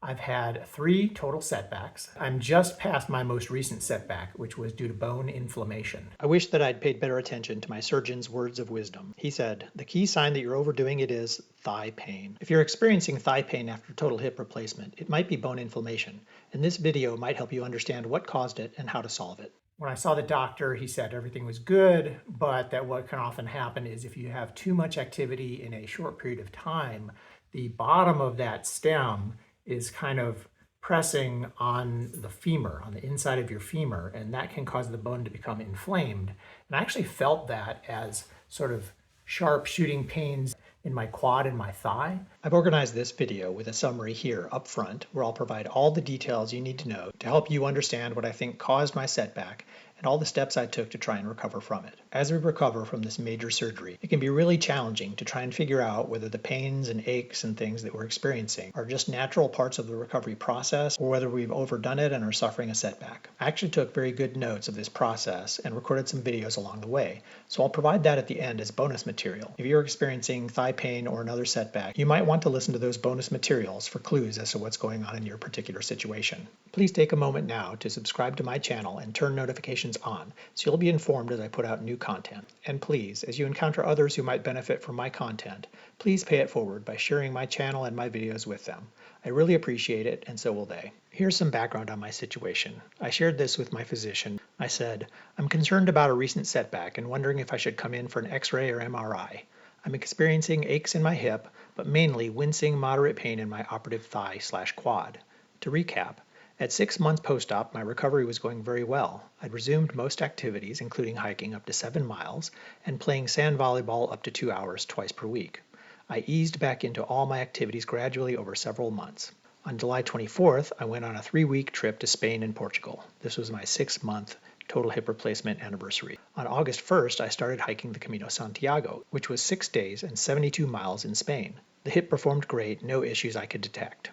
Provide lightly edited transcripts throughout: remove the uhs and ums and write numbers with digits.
I've had 3 total setbacks. I'm just past my most recent setback, which was due to bone inflammation. I wish that I'd paid better attention to my surgeon's words of wisdom. He said, the key sign that you're overdoing it is thigh pain. If you're experiencing thigh pain after total hip replacement, it might be bone inflammation, and this video might help you understand what caused it and how to solve it. When I saw the doctor, he said everything was good, but that what can often happen is if you have too much activity in a short period of time, the bottom of that stem is kind of pressing on the femur, on the inside of your femur, and that can cause the bone to become inflamed. And I actually felt that as sort of sharp shooting pains in my quad and my thigh. I've organized this video with a summary here up front where I'll provide all the details you need to know to help you understand what I think caused my setback and all the steps I took to try and recover from it. As we recover from this major surgery, it can be really challenging to try and figure out whether the pains and aches and things that we're experiencing are just natural parts of the recovery process or whether we've overdone it and are suffering a setback. I actually took very good notes of this process and recorded some videos along the way, so I'll provide that at the end as bonus material. If you're experiencing thigh pain or another setback, you might want to listen to those bonus materials for clues as to what's going on in your particular situation. Please take a moment now to subscribe to my channel and turn notifications on so you'll be informed as I put out new content. And please, as you encounter others who might benefit from my content, please pay it forward by sharing my channel and my videos with them. I really appreciate it, and so will they. Here's some background on my situation. I shared this with my physician. I said, I'm concerned about a recent setback and wondering if I should come in for an X-ray or MRI. I'm experiencing aches in my hip, but mainly wincing moderate pain in my operative thigh/quad. To recap, at 6 months post-op, my recovery was going very well. I'd resumed most activities, including hiking up to 7 miles and playing sand volleyball up to 2 hours twice per week. I eased back into all my activities gradually over several months. On July 24th, I went on a 3-week trip to Spain and Portugal. This was my 6-month total hip replacement anniversary. On August 1st, I started hiking the Camino Santiago, which was 6 days and 72 miles in Spain. The hip performed great, no issues I could detect.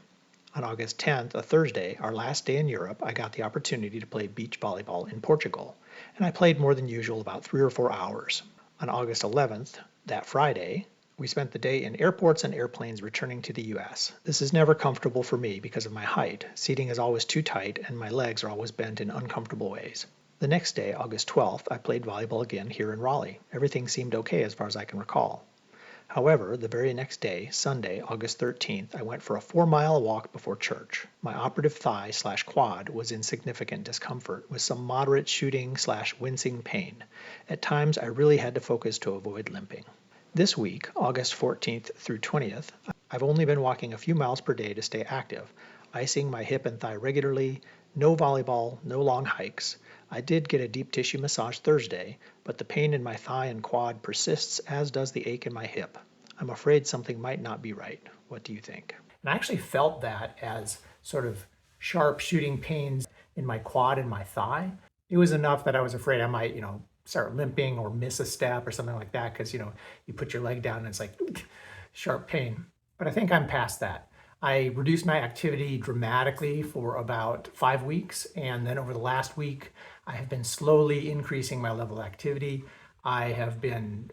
On August 10th, a Thursday, our last day in Europe, I got the opportunity to play beach volleyball in Portugal, and I played more than usual, about 3 or 4 hours. On August 11th, that Friday, we spent the day in airports and airplanes returning to the US. This is never comfortable for me because of my height. Seating is always too tight and my legs are always bent in uncomfortable ways. The next day, August 12th, I played volleyball again here in Raleigh. Everything seemed okay as far as I can recall. However, the very next day, Sunday, August 13th, I went for a 4-mile walk before church. My operative thigh/quad was in significant discomfort with some moderate shooting/wincing pain. At times, I really had to focus to avoid limping. This week, August 14th through 20th, I've only been walking a few miles per day to stay active, icing my hip and thigh regularly, no volleyball, no long hikes. I did get a deep tissue massage Thursday, but the pain in my thigh and quad persists, as does the ache in my hip. I'm afraid something might not be right. What do you think? And I actually felt that as sort of sharp shooting pains in my quad and my thigh. It was enough that I was afraid I might, start limping or miss a step or something like that because, you put your leg down and it's like sharp pain. But I think I'm past that. I reduced my activity dramatically for about 5 weeks, and then over the last week, I have been slowly increasing my level of activity. I have been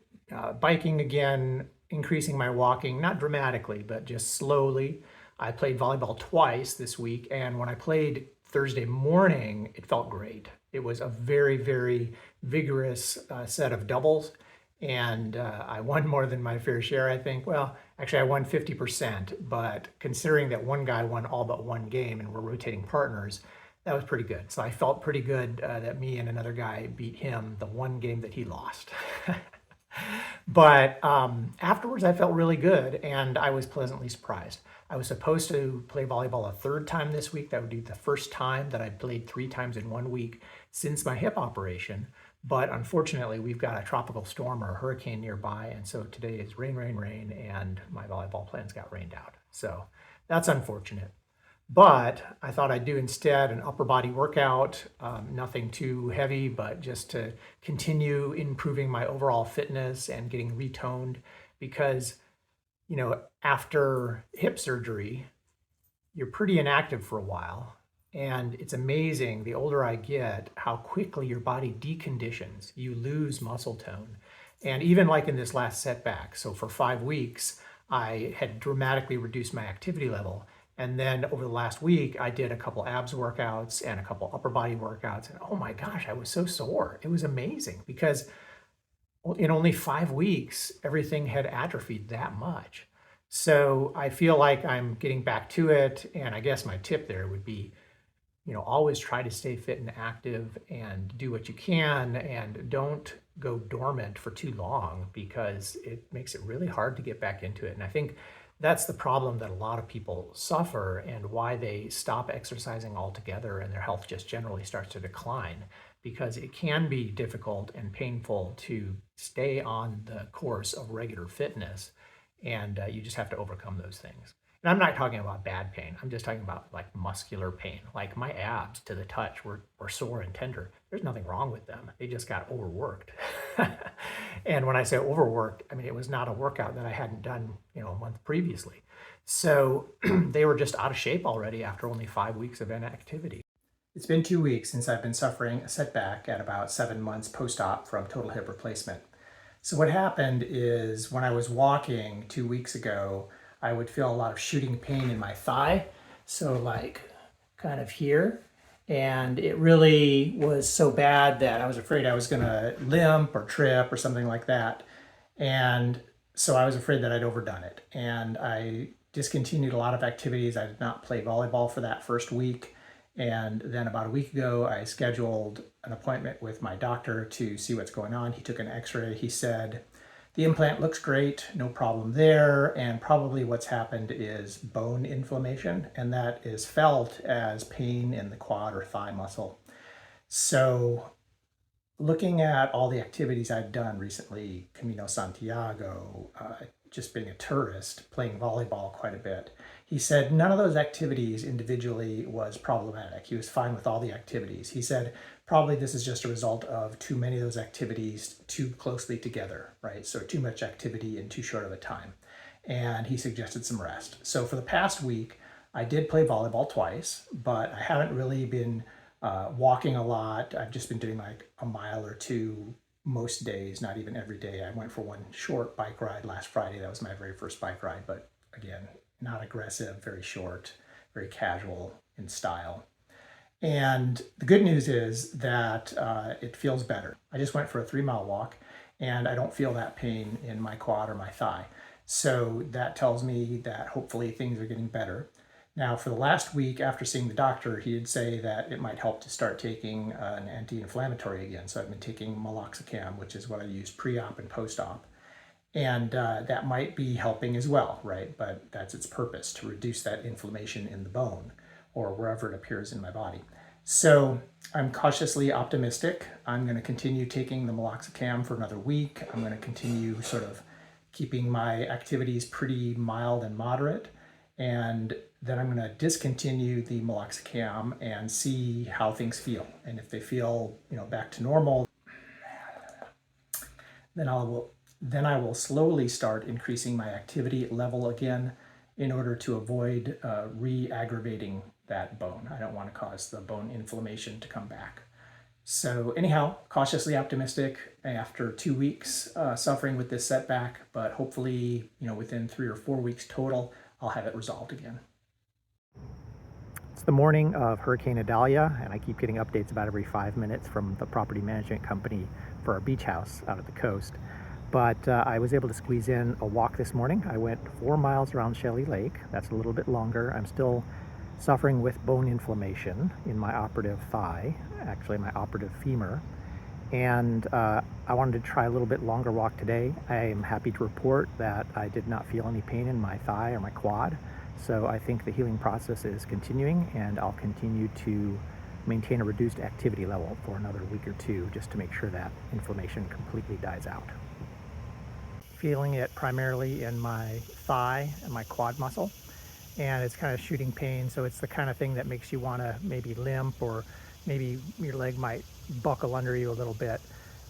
biking again, increasing my walking, not dramatically, but just slowly. I played volleyball twice this week, and when I played Thursday morning, it felt great. It was a very, very vigorous set of doubles, and I won more than my fair share, I think. Well, actually, I won 50%, but considering that one guy won all but one game and we're rotating partners, that was pretty good. So I felt pretty good that me and another guy beat him the one game that he lost. But afterwards, I felt really good, and I was pleasantly surprised. I was supposed to play volleyball a 3rd time this week. That would be the first time that I played 3 times in 1 week since my hip operation. But unfortunately, we've got a tropical storm or a hurricane nearby, and so today is rain, rain, rain, and my volleyball plans got rained out. So that's unfortunate. But I thought I'd do instead an upper body workout, nothing too heavy, but just to continue improving my overall fitness and getting retoned because, after hip surgery, you're pretty inactive for a while. And it's amazing, the older I get, how quickly your body deconditions. You lose muscle tone. And even like in this last setback, so for 5 weeks, I had dramatically reduced my activity level. And then over the last week, I did a couple abs workouts and a couple upper body workouts. And oh my gosh, I was so sore. It was amazing because in only 5 weeks, everything had atrophied that much. So I feel like I'm getting back to it. And I guess my tip there would be, always try to stay fit and active and do what you can and don't go dormant for too long because it makes it really hard to get back into it. And I think that's the problem that a lot of people suffer and why they stop exercising altogether and their health just generally starts to decline because it can be difficult and painful to stay on the course of regular fitness. And you just have to overcome those things. And I'm not talking about bad pain. I'm just talking about like muscular pain. Like my abs to the touch were sore and tender. There's nothing wrong with them. They just got overworked. And when I say overworked, I mean, it was not a workout that I hadn't done, a month previously. So they were just out of shape already after only 5 weeks of inactivity. It's been 2 weeks since I've been suffering a setback at about 7 months post-op from total hip replacement. So what happened is when I was walking 2 weeks ago, I would feel a lot of shooting pain in my thigh. So like kind of here. And it really was so bad that I was afraid I was gonna limp or trip or something like that. And so I was afraid that I'd overdone it. And I discontinued a lot of activities. I did not play volleyball for that first week. And then about a week ago, I scheduled an appointment with my doctor to see what's going on. He took an x-ray. He said, the implant looks great, no problem there, and probably what's happened is bone inflammation, and that is felt as pain in the quad or thigh muscle. So looking at all the activities I've done recently, Camino Santiago, just being a tourist, playing volleyball quite a bit, he said none of those activities individually was problematic. He was fine with all the activities. He said probably this is just a result of too many of those activities too closely together, right? So too much activity in too short of a time. And he suggested some rest. So for the past week, I did play volleyball twice, but I haven't really been walking a lot. I've just been doing like a mile or two most days, not even every day. I went for one short bike ride last Friday. That was my very first bike ride, but again, not aggressive, very short, very casual in style. And the good news is that it feels better. I just went for a 3-mile walk and I don't feel that pain in my quad or my thigh. So that tells me that hopefully things are getting better. Now, for the last week after seeing the doctor, he did say that it might help to start taking an anti-inflammatory again. So I've been taking meloxicam, which is what I use pre-op and post-op. And that might be helping as well, right? But that's its purpose, to reduce that inflammation in the bone or wherever it appears in my body. So I'm cautiously optimistic. I'm going to continue taking the meloxicam for another week. I'm going to continue sort of keeping my activities pretty mild and moderate. And then I'm going to discontinue the meloxicam and see how things feel. And if they feel, back to normal, then I will slowly start increasing my activity level again in order to avoid re-aggravating that bone. I don't want to cause the bone inflammation to come back. So anyhow, cautiously optimistic after 2 weeks suffering with this setback, but hopefully, within 3 or 4 weeks total, I'll have it resolved again. It's the morning of Hurricane Idalia, and I keep getting updates about every 5 minutes from the property management company for our beach house out at the coast. But I was able to squeeze in a walk this morning. I went 4 miles around Shelley Lake. That's a little bit longer. I'm still suffering with bone inflammation in my operative thigh, actually my operative femur. And I wanted to try a little bit longer walk today. I am happy to report that I did not feel any pain in my thigh or my quad. So I think the healing process is continuing, and I'll continue to maintain a reduced activity level for another week or two just to make sure that inflammation completely dies out. Feeling it primarily in my thigh and my quad muscle, and it's kind of shooting pain, so it's the kind of thing that makes you want to maybe limp, or maybe your leg might buckle under you a little bit.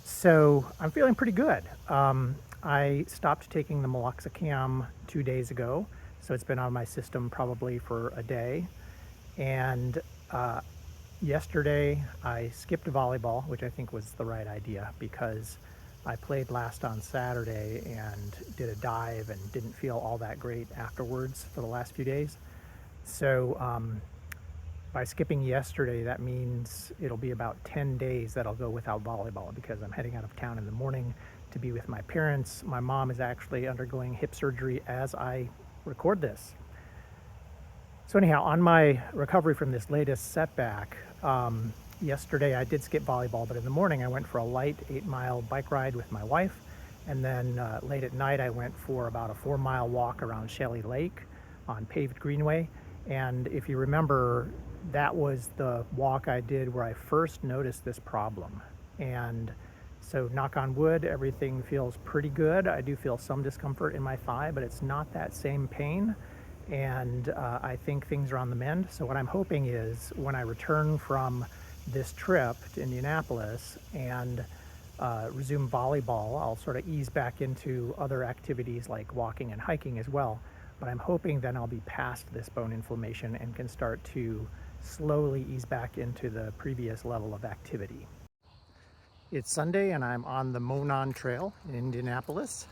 So I'm feeling pretty good. I stopped taking the meloxicam 2 days ago, so it's been out of my system probably for a day. And yesterday I skipped volleyball, which I think was the right idea because I played last on Saturday and did a dive and didn't feel all that great afterwards for the last few days. So by skipping yesterday, that means it'll be about 10 days that I'll go without volleyball because I'm heading out of town in the morning to be with my parents. My mom is actually undergoing hip surgery as I record this. So anyhow, on my recovery from this latest setback, yesterday I did skip volleyball, but in the morning I went for a light 8-mile bike ride with my wife. And then late at night I went for about a 4-mile walk around Shelley Lake on paved greenway. And if you remember, that was the walk I did where I first noticed this problem. And so knock on wood, everything feels pretty good. I do feel some discomfort in my thigh, but it's not that same pain. And I think things are on the mend. So what I'm hoping is when I return from this trip to Indianapolis and resume volleyball, I'll sort of ease back into other activities like walking and hiking as well. But I'm hoping then I'll be past this bone inflammation and can start to slowly ease back into the previous level of activity. It's Sunday and I'm on the Monon Trail in Indianapolis.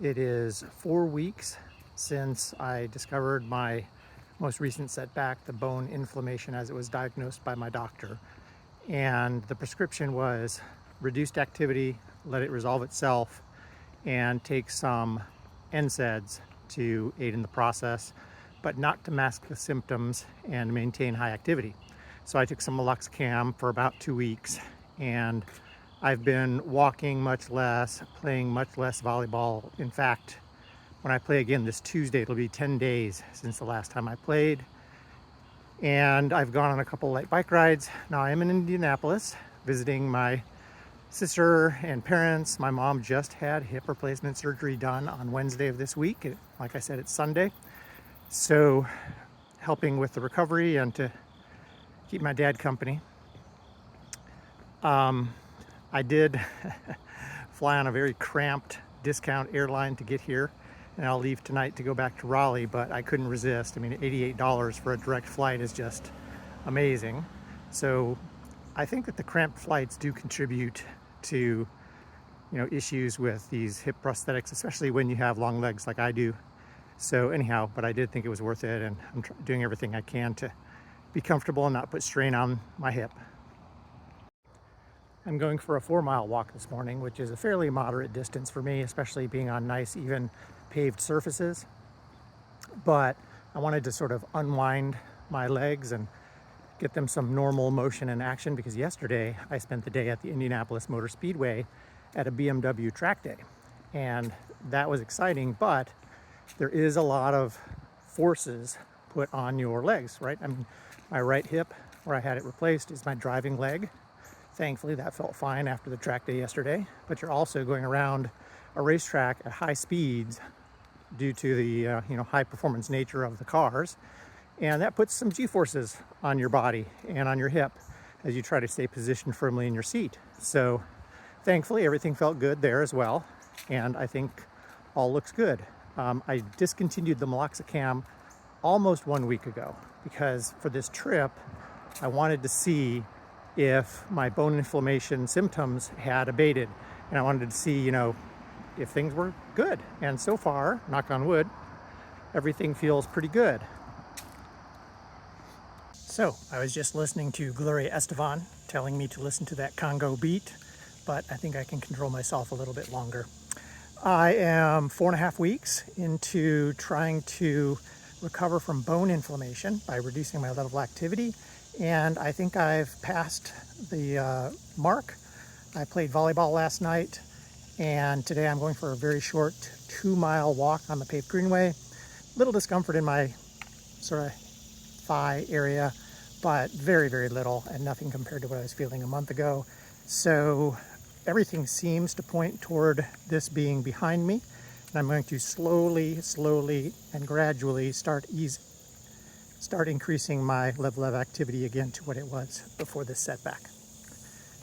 It is 4 weeks since I discovered my most recent setback, the bone inflammation as it was diagnosed by my doctor. And the prescription was reduced activity, let it resolve itself, and take some NSAIDs to aid in the process, but not to mask the symptoms and maintain high activity. So I took some meloxicam for about 2 weeks, and I've been walking much less, playing much less volleyball. In fact, when I play again this Tuesday, it'll be 10 days since the last time I played. And I've gone on a couple light bike rides. Now I am in Indianapolis visiting my sister and parents. My mom just had hip replacement surgery done on Wednesday of this week. Like I said, it's Sunday. So helping with the recovery and to keep my dad company. I did fly on a very cramped discount airline to get here, and I'll leave tonight to go back to Raleigh, but I couldn't resist. I mean, $88 for a direct flight is just amazing. So I think that the cramped flights do contribute to, issues with these hip prosthetics, especially when you have long legs like I do. So anyhow, but I did think it was worth it, and I'm doing everything I can to be comfortable and not put strain on my hip. I'm going for a 4-mile walk this morning, which is a fairly moderate distance for me, especially being on nice, even paved surfaces. But I wanted to sort of unwind my legs and get them some normal motion and action, because yesterday I spent the day at the Indianapolis Motor Speedway at a BMW track day. And that was exciting, but there is a lot of forces put on your legs, right? I mean, my right hip, where I had it replaced, is my driving leg. Thankfully, that felt fine after the track day yesterday, but you're also going around a racetrack at high speeds due to the high performance nature of the cars. And that puts some G-forces on your body and on your hip as you try to stay positioned firmly in your seat. So thankfully, everything felt good there as well. And I think all looks good. I discontinued the meloxicam almost 1 week ago because for this trip, I wanted to see if my bone inflammation symptoms had abated. And I wanted to see, if things were good. And so far, knock on wood, everything feels pretty good. So I was just listening to Gloria Estefan telling me to listen to that Congo beat, but I think I can control myself a little bit longer. I am 4.5 weeks into trying to recover from bone inflammation by reducing my level of activity, and I think I've passed the mark. I played volleyball last night, and today I'm going for a very short 2-mile walk on the paved greenway. Little discomfort in my sort of thigh area, but very, very little, and nothing compared to what I was feeling a month ago. So everything seems to point toward this being behind me, and I'm going to slowly and gradually start increasing my level of activity again to what it was before this setback.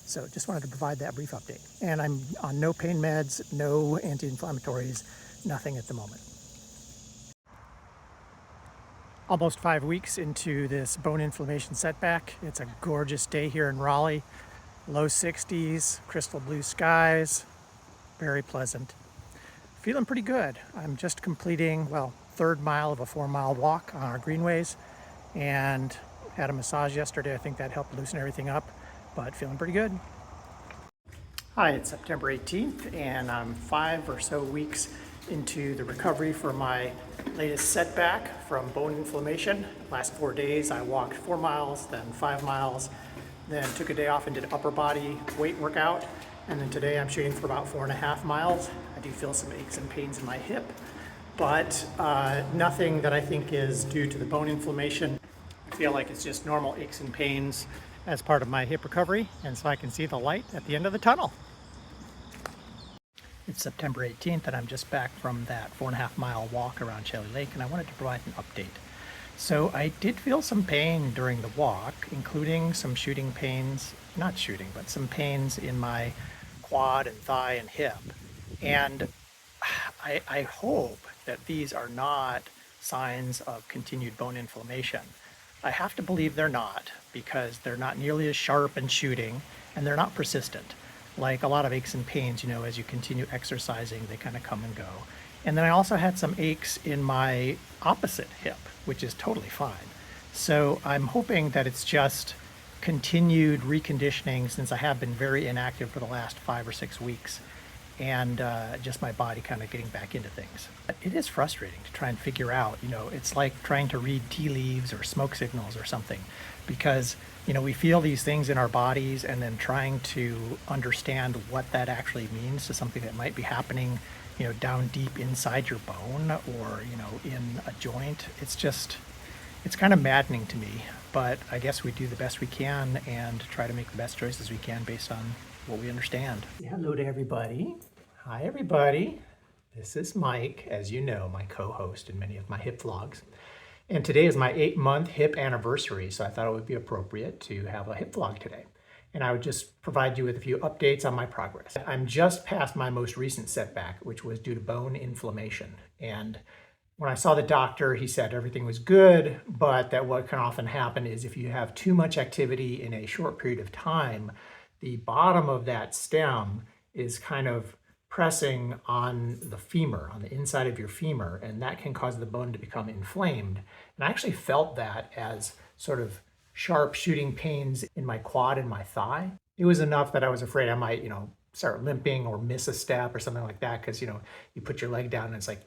So just wanted to provide that brief update. And I'm on no pain meds, no anti-inflammatories, nothing at the moment. Almost 5 weeks into this bone inflammation setback. It's a gorgeous day here in Raleigh. Low 60s, crystal blue skies, very pleasant. Feeling pretty good. I'm just completing, third mile of a 4-mile walk on our greenways and had a massage yesterday. I think that helped loosen everything up, but feeling pretty good. Hi, it's September 18th and I'm 5 or so weeks into the recovery for my latest setback from bone inflammation. Last 4 days I walked 4 miles, then 5 miles, then took a day off and did upper body weight workout, and then today I'm shooting for about 4.5 miles. I do feel some aches and pains in my hip, but nothing that I think is due to the bone inflammation. I feel like it's just normal aches and pains as part of my hip recovery, and so I can see the light at the end of the tunnel. It's September 18th and I'm just back from that 4.5 mile walk around Shelly Lake, and I wanted to provide an update. So I did feel some pain during the walk, including some shooting pains, not shooting, but some pains in my quad and thigh and hip. And I hope that these are not signs of continued bone inflammation. I have to believe they're not, because they're not nearly as sharp and shooting, and they're not persistent. Like a lot of aches and pains, as you continue exercising, they kind of come and go. And then I also had some aches in my opposite hip, which is totally fine. So I'm hoping that it's just continued reconditioning, since I have been very inactive for the last 5 or 6 weeks, and just my body kind of getting back into things. But it is frustrating to try and figure out, it's like trying to read tea leaves or smoke signals or something, because we feel these things in our bodies, and then trying to understand what that actually means to something that might be happening down deep inside your bone, or in a joint. It's kind of maddening to me, but I guess we do the best we can and try to make the best choices we can based on what we understand. Say hello to everybody. Hi everybody. This is Mike, as you know, my co-host in many of my hip vlogs. And today is my 8-month hip anniversary, so I thought it would be appropriate to have a hip vlog today. And I would just provide you with a few updates on my progress. I'm just past my most recent setback, which was due to bone inflammation. And when I saw the doctor, he said everything was good, but that what can often happen is if you have too much activity in a short period of time, the bottom of that stem is kind of pressing on the femur, on the inside of your femur, and that can cause the bone to become inflamed. And I actually felt that as sort of sharp shooting pains in my quad and my thigh. It was enough that I was afraid I might, start limping or miss a step or something like that, because, you put your leg down and it's like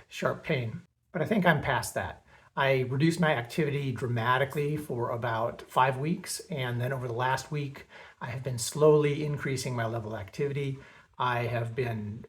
sharp pain. But I think I'm past that. I reduced my activity dramatically for about 5 weeks, and then over the last week, I have been slowly increasing my level of activity. I have been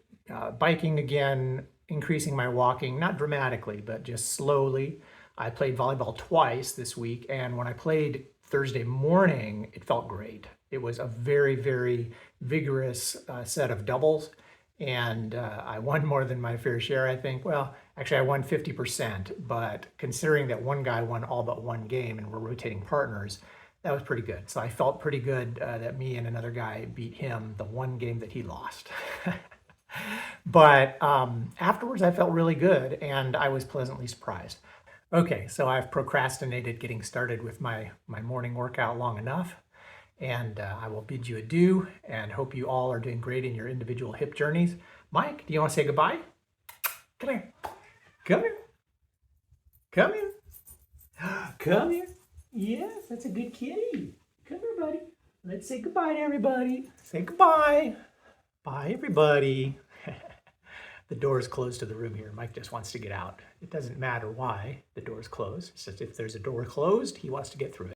biking again, increasing my walking, not dramatically, but just slowly. I played volleyball twice this week, and when I played Thursday morning, it felt great. It was a very, very vigorous set of doubles, and I won more than my fair share, I think. Well, actually, I won 50%, but considering that one guy won all but one game and we're rotating partners, that was pretty good. So I felt pretty good that me and another guy beat him the one game that he lost. But afterwards, I felt really good, and I was pleasantly surprised. Okay, so I've procrastinated getting started with my morning workout long enough, and I will bid you adieu and hope you all are doing great in your individual hip journeys. Mike, do you want to say goodbye? Come here. Come here. Come here. Come here. Yes, that's a good kitty. Come here, buddy. Let's say goodbye to everybody. Say goodbye. Bye, everybody. The door is closed to the room here. Mike just wants to get out. It doesn't matter why the door is closed. It's just if there's a door closed, he wants to get through it.